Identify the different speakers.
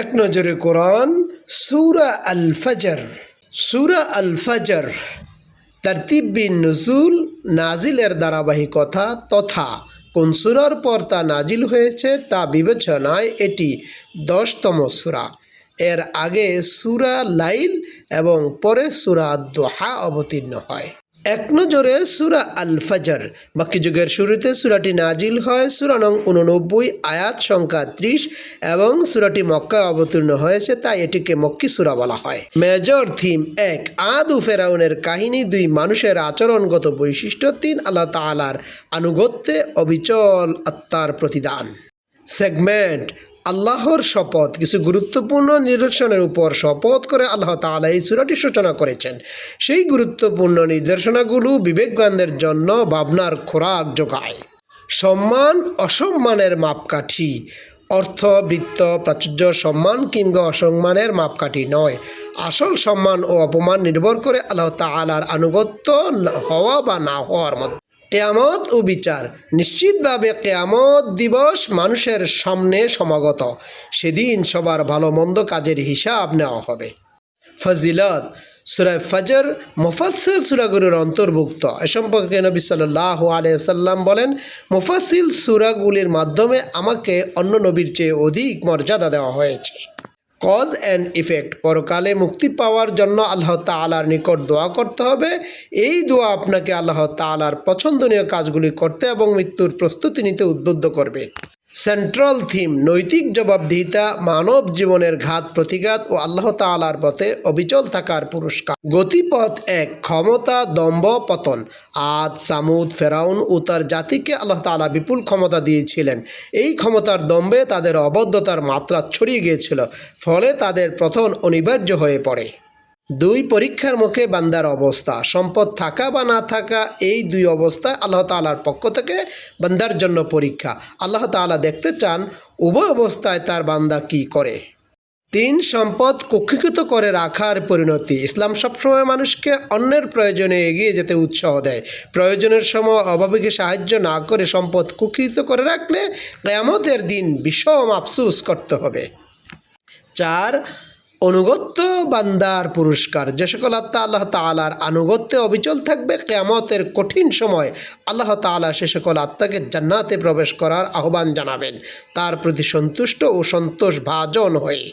Speaker 1: এক নজরে কোরআন সূরা আল ফজর। সূরা আল ফজর তারতিব বিন নুজুল, নাজিলের ধারাবাহিকতা তথা কোন সূরার পর তা নাজিল হয়েছে তা বিবেচনায় এটি 10তম সূরা। এর আগে সূরা লাইল এবং পরে সূরা দোহা অবতীর্ণ হয়। এক নজরে সূরা আল ফজর মক্কি যুগের শুরুতে সূরাটি নাজিল হয়। সূরা নং 89, আয়াত সংখ্যা 30 এবং সূরাটি মক্কায় অবতীর্ণ হয়েছে, তাই এটিকে মক্কি সূরা বলা হয়। মেজর থিম: 1, আদ ও ফেরাউনের কাহিনী। 2, মানুষের আচরণগত বৈশিষ্ট্য। 3, আল্লাহ তাআলার আনুগত্যে অবিচল আত্মার প্রতিদান। সেগমেন্ট: আল্লাহর শপথ। কিছু গুরুত্বপূর্ণ নিদর্শনের উপর শপথ করে আল্লাহ তাআলা এই সূরাটি সূচনা করেছেন। সেই গুরুত্বপূর্ণ নিদর্শনগুলো বিবেকবানদের জন্য ভাবনার খোরাক যোগায়। সম্মান অসম্মানের মাপকাঠি। অর্থ, বৃত্ত, প্রাচুর্য, সম্মান কিংবা অসম্মানের মাপকাঠি নয়। আসল সম্মান ও অপমান নির্ভর করে আল্লাহ তাআলার আনুগত্য হওয়া বা না হওয়ার মধ্যে। কেয়ামত ও বিচার। নিশ্চিতভাবে কেয়ামত দিবস মানুষের সামনে সমাগত। সেদিন সবার ভালো মন্দ কাজের হিসাব নেওয়া হবে। ফজিলত: সূরা ফজর মুফাসসিল সূরাগুলোর অন্তর্ভুক্ত। এ সম্পর্কে নবী সাল্লাল্লাহু আলাইহি ওয়াসাল্লাম বলেন, মুফাসসিল সূরাগুলির মাধ্যমে আমাকে অন্য নবীর চেয়ে অধিক মর্যাদা দেওয়া হয়েছে। কজ অ্যান্ড ইফেক্ট: পরকালে মুক্তি পাওয়ার জন্য আল্লাহ তাআলার নিকট দোয়া করতে হবে। এই দোয়া আপনাকে আল্লাহ তাআলার পছন্দনীয় কাজগুলি করতে এবং মৃত্যুর প্রস্তুতি নিতে উদ্বুদ্ধ করবে। সেন্ট্রাল থিম: নৈতিক জবাবদিহিতা, মানব জীবনের ঘাত প্রতিঘাত ও আল্লাহ তাআলার পথে অবিচল থাকার পুরস্কার। গতিপথ 1, ক্ষমতা, দম্ভ, পতন। আদ, সামুদ, ফেরাউন ও তার জাতিকে আল্লাহ তাআলা বিপুল ক্ষমতা দিয়েছিলেন। এই ক্ষমতার দম্ভে তাদের অবদ্ধতার মাত্রা ছড়িয়ে গিয়েছিল, ফলে তাদের পতন অনিবার্য হয়ে পড়ে। 2, পরীক্ষার মুখে বান্দার অবস্থা। সম্পদ থাকা বা না থাকা, এই 2 অবস্থায় আল্লাহ তাআলার পক্ষ থেকে বান্দার জন্য পরীক্ষা। আল্লাহ তাআলা দেখতে চান উভয় অবস্থায় তার বান্দা কী করে। 3, সম্পদ কক্ষীকৃত করে রাখার পরিণতি। ইসলাম সবসময় মানুষকে অন্যের প্রয়োজনে এগিয়ে যেতে উৎসাহ দেয়। প্রয়োজনের সময় অভাবীকে সাহায্য না করে সম্পদ কক্ষীকৃত করে রাখলে কিয়ামতের দিন বিষম আফসোস করতে হবে। 4, অনুগত্য বান্দার পুরস্কার। যে সকল আত্মা আল্লাহ তাআলার আনুগত্যে অবিচল থাকবে, কিয়ামতের কঠিন সময় আল্লাহ তাআলা সে সকল আত্মাকে জান্নাতে প্রবেশ করার আহ্বান জানাবেন, তার প্রতি সন্তুষ্ট ও সন্তোষভাজন হয়ে।